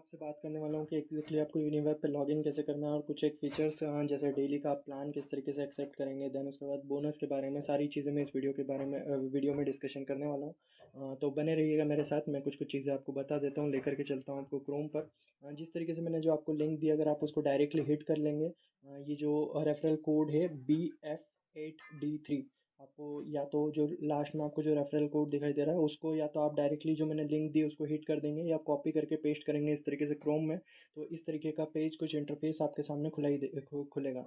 आपसे बात करने वाला हूँ कि एग्जैक्टली आपको यूनिवेब पे लॉगिन कैसे करना है और कुछ एक फीचर्स जैसे डेली का आप प्लान किस तरीके से एक्सेप्ट करेंगे। देन उसके बाद बोनस के बारे में सारी चीज़ें मैं इस वीडियो के बारे में वीडियो में डिस्कशन करने वाला हूँ। तो बने रहिएगा मेरे साथ। मैं कुछ कुछ चीज़ें आपको बता देता हूँ, लेकर के चलता हूँ आपको क्रोम पर। जिस तरीके से मैंने जो आपको लिंक दिया, अगर आप उसको डायरेक्टली हिट कर लेंगे, ये जो रेफरल कोड है BF8D3, आपको या तो जो लास्ट में आपको जो रेफरल कोड दिखाई दे रहा है उसको या तो आप डायरेक्टली जो मैंने लिंक दी उसको हिट कर देंगे या कॉपी करके पेस्ट करेंगे इस तरीके से क्रोम में। तो इस तरीके का पेज कुछ इंटरफेस आपके सामने खुलेगा।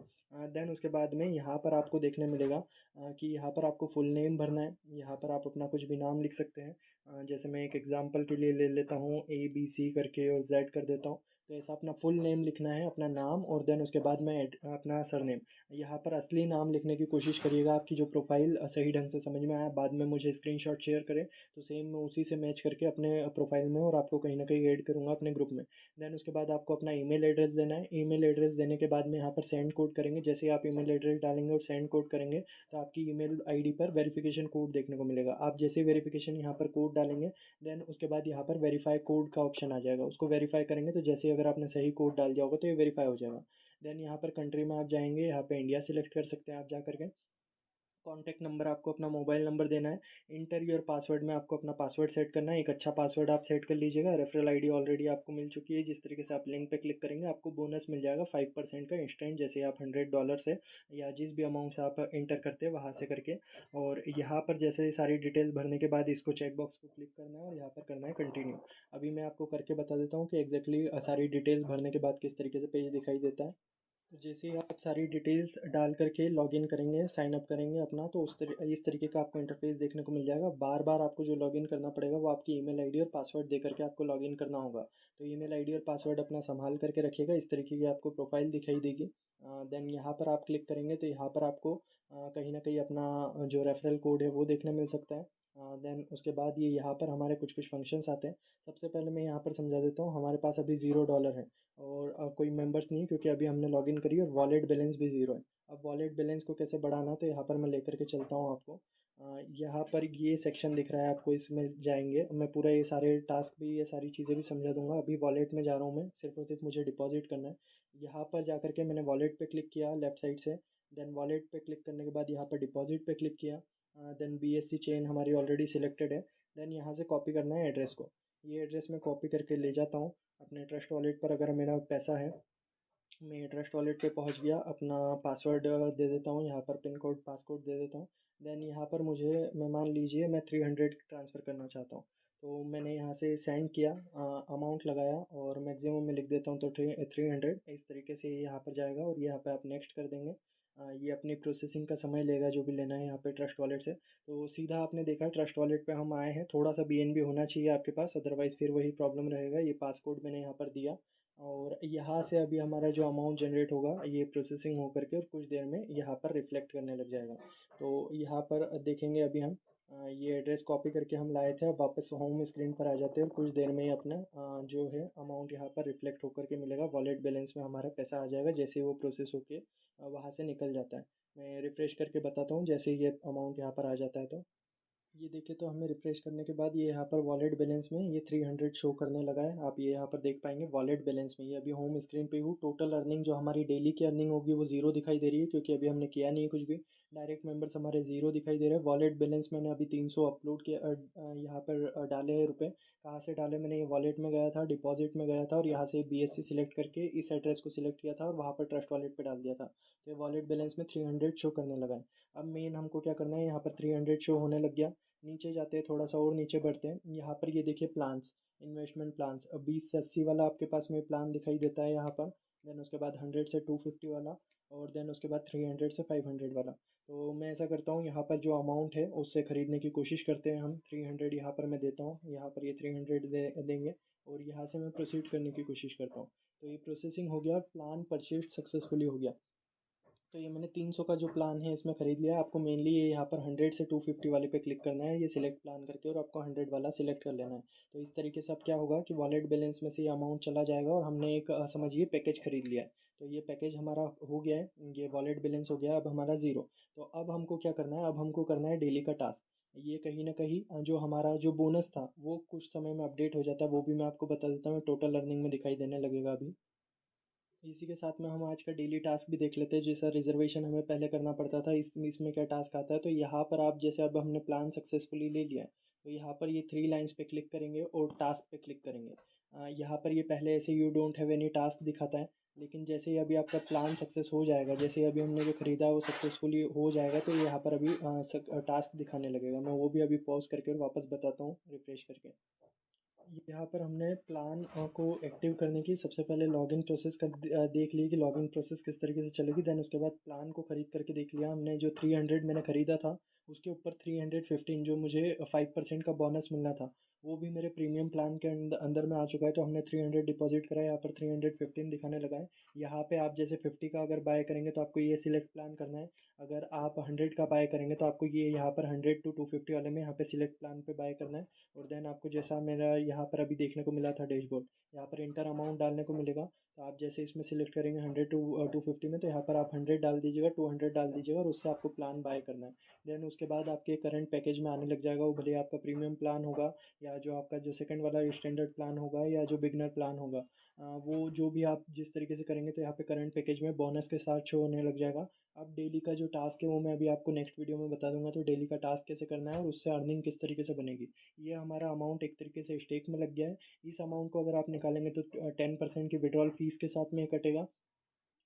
देन उसके बाद में यहाँ पर आपको देखने मिलेगा कि यहाँ पर आपको फुल नेम भरना है। यहाँ पर आप अपना कुछ भी नाम लिख सकते हैं। जैसे मैं एक एग्जांपल के लिए ले लेता हूँ ABC करके और Z कर देता हूँ। तो ऐसा अपना फुल नेम लिखना है, अपना नाम, और देन उसके बाद में अपना सरनेम। यहाँ पर असली नाम लिखने की कोशिश करिएगा, आपकी जो प्रोफाइल सही ढंग से समझ में आया। बाद में मुझे स्क्रीनशॉट शेयर करें तो सेम मैं उसी से मैच करके अपने प्रोफाइल में और आपको कहीं ना कहीं ऐड करूँगा अपने ग्रुप में। देन उसके बाद आपको अपना ईमेल एड्रेस देना है। ईमेल एड्रेस देने के बाद में यहाँ पर सेंड कोड करेंगे। जैसे ही आप ईमेल एड्रेस डालेंगे और सेंड कोड करेंगे तो आपकी ईमेल आईडी पर वेरिफिकेशन कोड देखने को मिलेगा। आप जैसे ही वेरिफिकेशन यहाँ पर कोड डालेंगे, देन उसके बाद यहाँ पर वेरीफाई कोड का ऑप्शन आ जाएगा। उसको वेरीफाई करेंगे तो जैसे ही अगर आपने सही कोड डाल दिया होगा तो ये वेरीफाई हो जाएगा। देन यहाँ पर कंट्री में आप जाएंगे, यहाँ पे इंडिया सिलेक्ट कर सकते हैं आप जा करके। कॉन्टैक्ट नंबर आपको अपना मोबाइल नंबर देना है। इंटर योर पासवर्ड में आपको अपना पासवर्ड सेट करना है। एक अच्छा पासवर्ड आप सेट कर लीजिएगा। रेफरल आईडी ऑलरेडी आपको मिल चुकी है। जिस तरीके से आप लिंक पे क्लिक करेंगे आपको बोनस मिल जाएगा 5% का इंस्टेंट, जैसे आप $100 से या जिस भी अमाउंट से आप इंटर करते हैं वहाँ से करके। और यहाँ पर जैसे सारी डिटेल्स भरने के बाद इसको चेक बॉक्स को क्लिक करना है और यहाँ पर करना है कंटिन्यू। अभी मैं आपको करके बता देता हूँ कि एग्जैक्टली सारी डिटेल्स भरने के बाद किस तरीके से पेज दिखाई देता है। तो जैसे ही आप सारी डिटेल्स डाल करके लॉगिन करेंगे, साइन अप करेंगे अपना, तो इस तरीके का आपको इंटरफेस देखने को मिल जाएगा। बार बार आपको जो लॉगिन करना पड़ेगा वो आपकी ईमेल आईडी और पासवर्ड दे करके आपको लॉगिन करना होगा। तो ईमेल आईडी और पासवर्ड अपना संभाल करके रखिएगा। इस तरीके की आपको प्रोफाइल दिखाई देगी। देन यहाँ पर आप क्लिक करेंगे तो यहाँ पर आपको कहीं ना कहीं अपना जो रेफरल कोड है वो देखने मिल सकता है। देन उसके बाद ये यहाँ पर हमारे कुछ कुछ फंक्शंस आते हैं। सबसे पहले मैं यहाँ पर समझा देता हूँ। हमारे पास अभी $0 है और कोई मेंबर्स नहीं है क्योंकि अभी हमने लॉगिन करी और वॉलेट बैलेंस भी ज़ीरो है। अब वॉलेट बैलेंस को कैसे बढ़ाना, तो यहाँ पर मैं लेकर के चलता हूँ आपको। यहाँ पर ये सेक्शन दिख रहा है आपको, इसमें जाएंगे। मैं पूरा ये सारे टास्क भी, ये सारी चीज़ें भी समझा दूंगा। अभी वॉलेट में जा रहा हूँ मैं, सिर्फ और सिर्फ मुझे डिपॉजिट करना है। यहाँ पर जा करके मैंने वॉलेट पे क्लिक किया लेफ्ट साइड से। देन वॉलेट पे क्लिक करने के बाद यहाँ पर डिपॉजिट पे क्लिक किया। देन BSC चेन हमारी ऑलरेडी सिलेक्टेड है। देन यहाँ से कॉपी करना है एड्रेस को। ये एड्रेस मैं कॉपी करके ले जाता हूँ अपने ट्रस्ट वॉलेट पर। अगर मेरा पैसा है, मैं ट्रस्ट वॉलेट पे पहुंच गया, अपना पासवर्ड दे देता हूँ, यहाँ पर पिन कोड पासकोड दे देता हूँ। देन यहाँ पर मुझे, मैं मान लीजिए मैं 300 ट्रांसफ़र करना चाहता हूँ। तो मैंने यहाँ से सेंड किया, अमाउंट लगाया और मैक्सिमम में लिख देता हूँ तो 300। इस तरीके से ये यहाँ पर जाएगा और यहाँ पे आप नेक्स्ट कर देंगे। ये अपनी प्रोसेसिंग का समय लेगा जो भी लेना है यहाँ पे ट्रस्ट वॉलेट से। तो सीधा आपने देखा ट्रस्ट वॉलेट पे हम आए हैं। थोड़ा सा BNB होना चाहिए आपके पास, अदरवाइज़ फिर वही प्रॉब्लम रहेगा। ये पासकोड मैंने यहाँ पर दिया और यहाँ से अभी हमारा जो अमाउंट जनरेट होगा ये प्रोसेसिंग हो करके और कुछ देर में यहाँ पर रिफ्लेक्ट करने लग जाएगा। तो यहाँ पर देखेंगे अभी हम ये एड्रेस कॉपी करके हम लाए थे। अब वापस होम स्क्रीन पर आ जाते हैं और कुछ देर में ही अपना जो है अमाउंट यहाँ पर रिफ्लेक्ट होकर के मिलेगा। वॉलेट बैलेंस में हमारा पैसा आ जाएगा जैसे ही वो प्रोसेस होके वहाँ से निकल जाता है। मैं रिफ़्रेश करके बताता हूँ जैसे ही ये अमाउंट यहाँ पर आ जाता है। तो ये देखिए, तो हमें रिफ्रेश करने के बाद ये यहाँ पर वॉलेट बैलेंस में ये 300 शो करने लगा है। आप ये यहाँ पर देख पाएंगे वॉलेट बैलेंस में। ये अभी होम स्क्रीन पे हूँ। टोटल अर्निंग जो हमारी डेली की अर्निंग होगी वो ज़ीरो दिखाई दे रही है क्योंकि अभी हमने किया नहीं है कुछ भी। डायरेक्ट मेंबर्स हमारे ज़ीरो दिखाई दे रहे हैं। वॉलेट बैलेंस मैंने अभी 300 अपलोड किया, यहाँ पर डाले हैं रुपये। कहाँ से डाले मैंने, ये वॉलेट में गया था, डिपॉजिट में गया था और यहाँ से BSC सिलेक्ट करके इस एड्रेस को सिलेक्ट किया था और वहाँ पर ट्रस्ट वॉलेट पर डाल दिया था। तो ये वॉलेट बैलेंस में 300 शो करने लगा है। अब मेन हमको क्या करना है, यहाँ पर 300 शो होने लग गया। नीचे जाते हैं, थोड़ा सा और नीचे बढ़ते हैं। यहाँ पर ये देखिए प्लान्स, इन्वेस्टमेंट प्लान्स। 20 से 80 वाला आपके पास में प्लान दिखाई देता है यहाँ पर। देन उसके बाद 100 से 250 वाला और देन उसके बाद 300 से 500 वाला। तो मैं ऐसा करता हूँ, यहाँ पर जो अमाउंट है उससे ख़रीदने की कोशिश करते हैं हम। 300 यहाँ पर मैं देता हूँ, यहाँ पर ये 300 देंगे और यहाँ से मैं प्रोसीड करने की कोशिश करता हूँ। तो ये प्रोसेसिंग हो गया, प्लान परचेज सक्सेसफुली हो गया। तो ये मैंने 300 का जो प्लान है इसमें ख़रीद लिया। आपको मेनली ये यहाँ पर 100 से 250 वाले पे क्लिक करना है, ये सिलेक्ट प्लान करके, और आपको 100 वाला सिलेक्ट कर लेना है। तो इस तरीके से अब क्या होगा कि वॉलेट बैलेंस में से ये अमाउंट चला जाएगा और हमने एक समझिए पैकेज खरीद लिया है। तो ये पैकेज हमारा हो गया है, ये वॉलेट बैलेंस हो गया अब हमारा ज़ीरो। तो अब हमको क्या करना है, अब हमको करना है डेली का टास्क। ये कहीं न कहीं जो हमारा जो बोनस था वो कुछ समय में अपडेट हो जाता है, वो भी मैं आपको बता देता हूँ, टोटल अर्निंग में दिखाई देने लगेगा अभी। इसी के साथ में हम आज का डेली टास्क भी देख लेते हैं, जैसा रिजर्वेशन हमें पहले करना पड़ता था, इसमें क्या टास्क आता है। तो यहाँ पर आप जैसे अब हमने प्लान सक्सेसफुली ले लिया है, तो यहाँ पर ये 3 लाइन्स पे क्लिक करेंगे और टास्क पे क्लिक करेंगे। यहाँ पर ये पहले ऐसे you don't have any task दिखाता है, लेकिन जैसे ही अभी आपका प्लान सक्सेस हो जाएगा, जैसे ही अभी हमने जो खरीदा है वो सक्सेसफुली हो जाएगा, तो यहाँ पर अभी टास्क दिखाने लगेगा। मैं वो भी अभी पॉज करके और वापस बताता हूँ रिफ्रेश करके। यहाँ पर हमने प्लान को एक्टिव करने की सबसे पहले लॉगिन प्रोसेस देख ली कि लॉगिन प्रोसेस किस तरीके से चलेगी। देन उसके बाद प्लान को ख़रीद करके देख लिया हमने, जो 300 मैंने ख़रीदा था उसके ऊपर 315 जो मुझे 5% का बोनस मिलना था, वो भी मेरे प्रीमियम प्लान के अंदर में आ चुका है। तो हमने 300 डिपॉजिट करा है, यहाँ पर 315 दिखाने लगा है। यहाँ पे आप जैसे 50 का अगर बाय करेंगे तो आपको ये सिलेक्ट प्लान करना है। अगर आप 100 का बाय करेंगे तो आपको ये यहाँ पर 100 to 250 वाले में यहाँ पे सिलेक्ट प्लान पे बाय करना है। और देन आपको जैसा मेरा यहाँ पर अभी देखने को मिला था डैशबोर्ड, यहाँ पर इंटर अमाउंट डालने को मिलेगा। तो आप जैसे इसमें सिलेक्ट करेंगे 100 टू 250 में, तो यहाँ पर आप 100 डाल दीजिएगा, 200 डाल दीजिएगा और उससे आपको प्लान बाय करना है। देन उसके बाद आपके करंट पैकेज में आने लग जाएगा, वो भले आपका प्रीमियम प्लान होगा या जो आपका जो सेकंड वाला स्टैंडर्ड प्लान होगा या जो बिगनर प्लान होगा। वो जो भी आप जिस तरीके से करेंगे तो यहाँ पे करंट पैकेज में बोनस के साथ शो होने लग जाएगा। अब डेली का जो टास्क है वो मैं अभी आपको नेक्स्ट वीडियो में बता दूंगा, तो डेली का टास्क कैसे करना है और उससे अर्निंग किस तरीके से बनेगी। ये हमारा अमाउंट एक तरीके से स्टेक में लग गया है। इस अमाउंट को अगर आप निकालेंगे तो 10% की विड्रॉल फीस के साथ में ये कटेगा,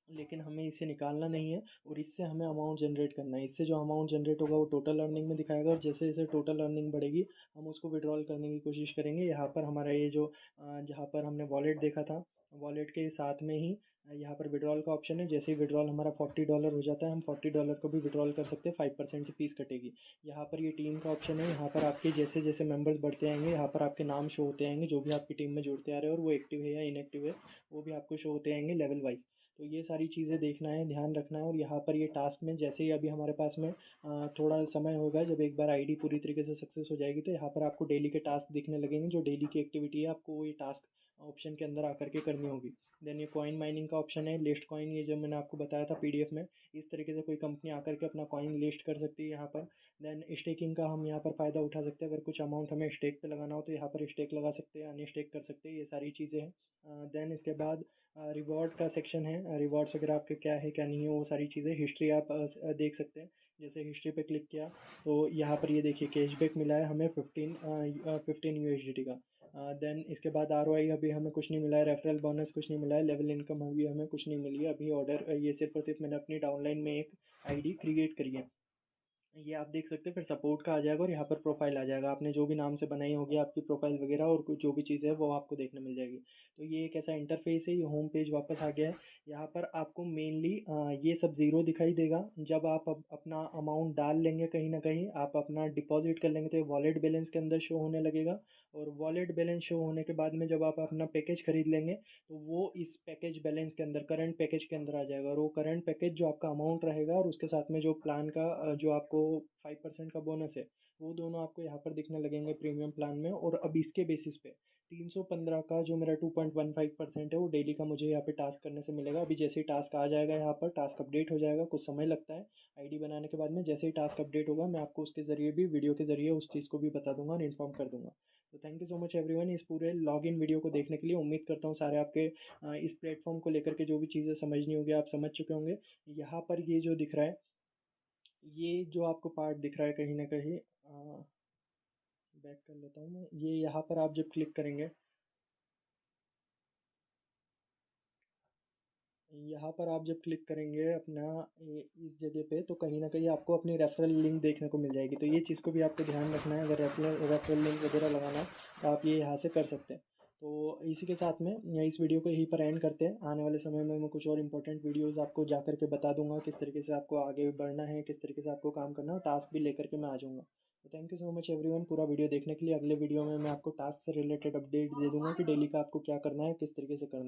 लेकिन हमें इसे निकालना नहीं है और इससे हमें अमाउंट जनरेट करना है। इससे जो अमाउंट जनरेट होगा वो टोटल अर्निंग में दिखाएगा, और जैसे जैसे टोटल अर्निंग बढ़ेगी हम उसको विड्रॉल करने की कोशिश करेंगे। यहाँ पर हमारा ये जो जहाँ पर हमने वॉलेट देखा था, वॉलेट के साथ में ही यहाँ पर विड्रॉल का ऑप्शन है। जैसे ही विड्रॉल हमारा $40 हो जाता है, हम $40 को भी विड्रॉल कर सकते हैं, 5% की फीस कटेगी। यहाँ पर ये टीम का ऑप्शन है, यहाँ पर आपके जैसे जैसे मेंबर्स बढ़ते आएंगे यहाँ पर आपके नाम शो होते आएंगे, जो भी आपकी टीम में जुड़ते आ रहे हैं और वो एक्टिव है या इनएक्टिव है वो भी आपको शो होते आएंगे लेवल वाइज। तो ये सारी चीज़ें देखना है, ध्यान रखना है। और यहाँ पर ये टास्क में जैसे ही अभी हमारे पास में थोड़ा समय होगा, जब एक बार आईडी पूरी तरीके से सक्सेस हो जाएगी, तो यहाँ पर आपको डेली के टास्क दिखने लगेंगे। जो डेली की एक्टिविटी है आपको ये टास्क ऑप्शन के अंदर आकर के करनी होगी। देन ये कॉइन माइनिंग का ऑप्शन है, लिस्ट कॉइन, ये जो मैंने आपको बताया था पीडीएफ में, इस तरीके से कोई कंपनी आकर के अपना कॉइन लिस्ट कर सकती है यहाँ पर। देन स्टेकिंग का हम यहाँ पर फ़ायदा उठा सकते हैं, अगर कुछ अमाउंट हमें स्टेक पे लगाना हो तो यहाँ पर स्टेक लगा सकते हैं, अनस्टेक कर सकते हैं, ये सारी चीज़ें हैं। देन इसके बाद रिवॉर्ड का सेक्शन है, रिवॉर्ड्स वगैरह आपके क्या है क्या नहीं है वो सारी चीज़ें, हिस्ट्री आप देख सकते हैं। जैसे हिस्ट्री पे क्लिक किया तो यहाँ पर ये देखिए कैशबैक मिला है हमें 15 USDT का। देन इसके बाद ROI अभी हमें कुछ नहीं मिला है, रेफरल बोनस कुछ नहीं मिला है, लेवल इनकम अभी हमें कुछ नहीं मिली है अभी। ऑर्डर ये सिर्फ और सिर्फ मैंने अपनी डाउनलाइन में एक आईडी क्रिएट करी है, ये आप देख सकते हैं। फिर सपोर्ट का आ जाएगा और यहाँ पर प्रोफाइल आ जाएगा, आपने जो भी नाम से बनाई होगी आपकी प्रोफाइल वगैरह और कुछ जो भी चीज़ें है वो आपको देखने मिल जाएगी। तो ये एक ऐसा इंटरफेस है, ये होम पेज वापस आ गया है। यहाँ पर आपको मेनली ये सब ज़ीरो दिखाई देगा जब आप अपना अमाउंट डाल लेंगे, कहीं ना कहीं आप अपना डिपॉजिट कर लेंगे तो ये वॉलेट बैलेंस के अंदर शो होने लगेगा। और वॉलेट बैलेंस शो होने के बाद में जब आप अपना पैकेज खरीद लेंगे तो वो इस पैकेज बैलेंस के अंदर, करंट पैकेज के अंदर आ जाएगा। और वो करंट पैकेज जो आपका अमाउंट रहेगा और उसके साथ में जो प्लान का जो आपको 5% का बोनस है, वो दोनों आपको यहाँ पर दिखने लगेंगे प्रीमियम प्लान में। और अब इसके बेसिस पे 315 का जो मेरा 2.15% है वो डेली का मुझे यहाँ पे टास्क करने से मिलेगा। अभी जैसे ही टास्क आ जाएगा यहाँ पर टास्क अपडेट हो जाएगा, कुछ समय लगता है आईडी बनाने के बाद में। जैसे ही टास्क अपडेट होगा मैं आपको उसके ज़रिए भी, वीडियो के ज़रिए उस चीज़ को भी बता दूंगा और इन्फॉर्म कर दूंगा। तो thank you so much everyone इस पूरे लॉग इन वीडियो को देखने के लिए। उम्मीद करता हूँ सारे आपके इस प्लेटफॉर्म को लेकर के जो भी चीज़ें समझनी होगी आप समझ चुके होंगे। यहाँ पर ये जो दिख रहा है, ये जो आपको पार्ट दिख रहा है कहीं ना कहीं, बैक कर लेता हूँ मैं, ये यहाँ पर आप जब क्लिक करेंगे, यहाँ पर आप जब क्लिक करेंगे अपना इस जगह पे, तो कहीं ना कहीं आपको अपनी रेफरल लिंक देखने को मिल जाएगी। तो ये चीज़ को भी आपको ध्यान रखना है, अगर रेफरल लिंक वगैरह लगाना है तो आप ये यहाँ से कर सकते हैं। तो इसी के साथ में इस वीडियो को यहीं पर एंड करते हैं। आने वाले समय में मैं कुछ और इंपॉर्टेंट वीडियोस आपको जा करके बता दूंगा, किस तरीके से आपको आगे बढ़ना है, किस तरीके से आपको काम करना है, टास्क भी लेकर के मैं आ जाऊँगा। तो thank you so much everyone पूरा वीडियो देखने के लिए। अगले वीडियो में मैं आपको टास्क से रिलेटेड अपडेट दे दूंगा कि डेली का आपको क्या करना है, किस तरीके से करना है।